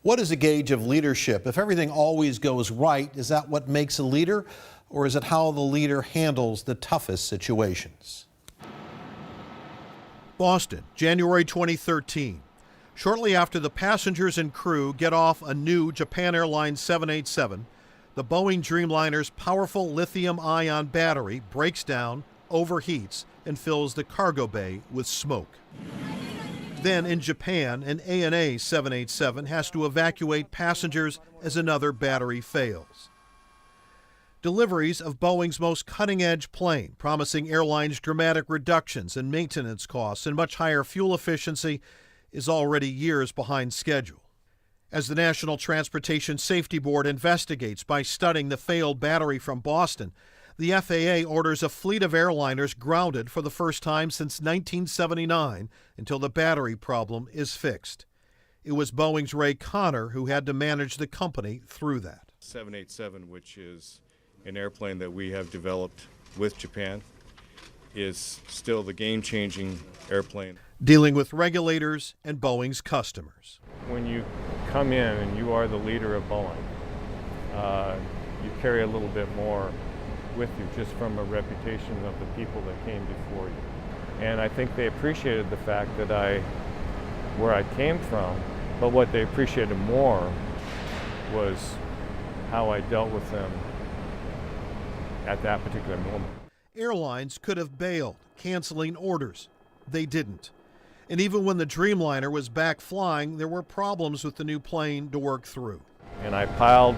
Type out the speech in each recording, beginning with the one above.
What is a gauge of leadership? If everything always goes right, is that what makes a leader? Or is it how the leader handles the toughest situations? Boston, January 2013. Shortly after the passengers and crew get off a new Japan Airlines 787, the Boeing Dreamliner's powerful lithium-ion battery breaks down, overheats, and fills the cargo bay with smoke. Then in Japan, an ANA 787 has to evacuate passengers as another battery fails. Deliveries of Boeing's most cutting-edge plane, promising airlines dramatic reductions in maintenance costs and much higher fuel efficiency, is already years behind schedule. As the National Transportation Safety Board investigates by studying the failed battery from Boston, the FAA orders a fleet of airliners grounded for the first time since 1979 until the battery problem is fixed. It was Boeing's Ray Conner who had to manage the company through that. 787, which is an airplane that we have developed with Japan, is still the game-changing airplane. Dealing with regulators and Boeing's customers. When you come in and you are the leader of Boeing, you carry a little bit more with you just from a reputation of the people that came before you. And I think they appreciated the fact that where I came from, but what they appreciated more was how I dealt with them at that particular moment. Airlines could have bailed, canceling orders. They didn't. And even when the Dreamliner was back flying, there were problems with the new plane to work through. And I piled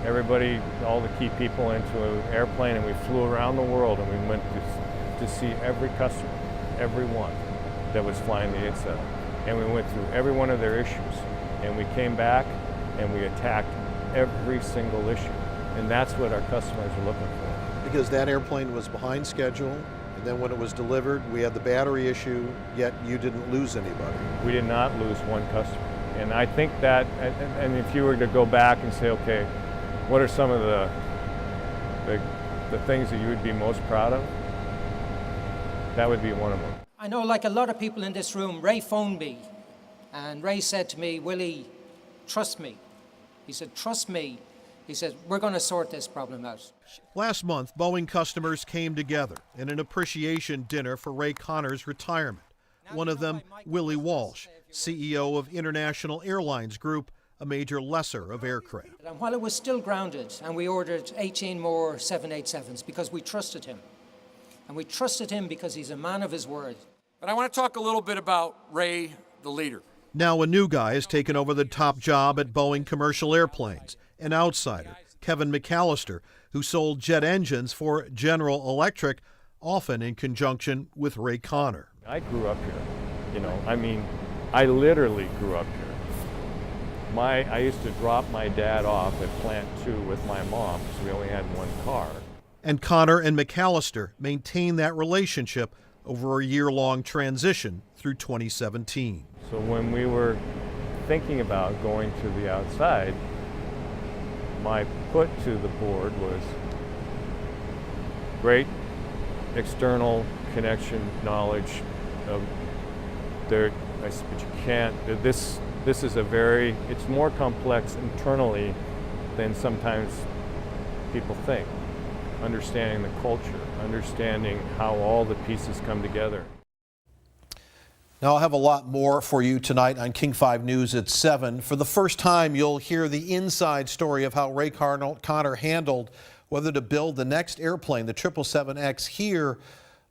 everybody, all the key people into an airplane, and we flew around the world, and we went to see every customer, every one that was flying the 87. And we went through every one of their issues. And we came back and we attacked every single issue. And that's what our customers are looking for. Because that airplane was behind schedule, and then when it was delivered, we had the battery issue, yet you didn't lose anybody. We did not lose one customer. And I think that, and if you were to go back and say, okay, what are some of the things that you would be most proud of? That would be one of them. I know, like a lot of people in this room, Ray phoned me, and Ray said to me, Willie, trust me. He said, trust me. He said, we're going to sort this problem out. Last month, Boeing customers came together in an appreciation dinner for Ray Conner's retirement. One of them, Willie Walsh, CEO of International Airlines Group, a major lessor of aircraft. And while it was still grounded, and we ordered 18 more 787s because we trusted him. And we trusted him because he's a man of his word. But I want to talk a little bit about Ray, the leader. Now a new guy has taken over the top job at Boeing Commercial Airplanes, an outsider, Kevin McAllister, who sold jet engines for General Electric, often in conjunction with Ray Conner. I grew up here, I literally grew up here. I used to drop my dad off at Plant 2 with my mom because we only had one car. And Conner and McAllister maintained that relationship over a year-long transition through 2017. So when we were thinking about going to the outside, my put to the board was great external connection knowledge of there, but you can't, this is it's more complex internally than sometimes people think. Understanding the culture, understanding how all the pieces come together. Now I'll have a lot more for you tonight on King 5 News at 7. For the first time, you'll hear the inside story of how Ray Conner handled whether to build the next airplane, the 777X, here,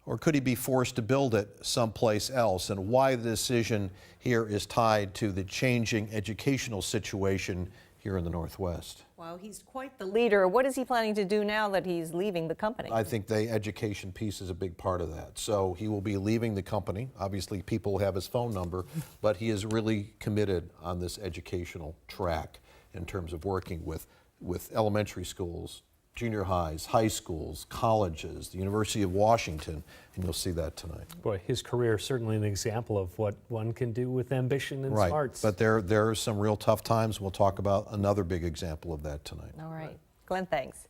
or could he be forced to build it someplace else, and why the decision here is tied to the changing educational situation here in the Northwest. Wow, he's quite the leader. What is he planning to do now that he's leaving the company? I think the education piece is a big part of that. So he will be leaving the company. Obviously, people have his phone number, but he is really committed on this educational track in terms of working with elementary schools, junior highs, high schools, colleges, the University of Washington, and you'll see that tonight. Boy, his career is certainly an example of what one can do with ambition and smarts. But there are some real tough times. We'll talk about another big example of that tonight. All right. Glenn, thanks.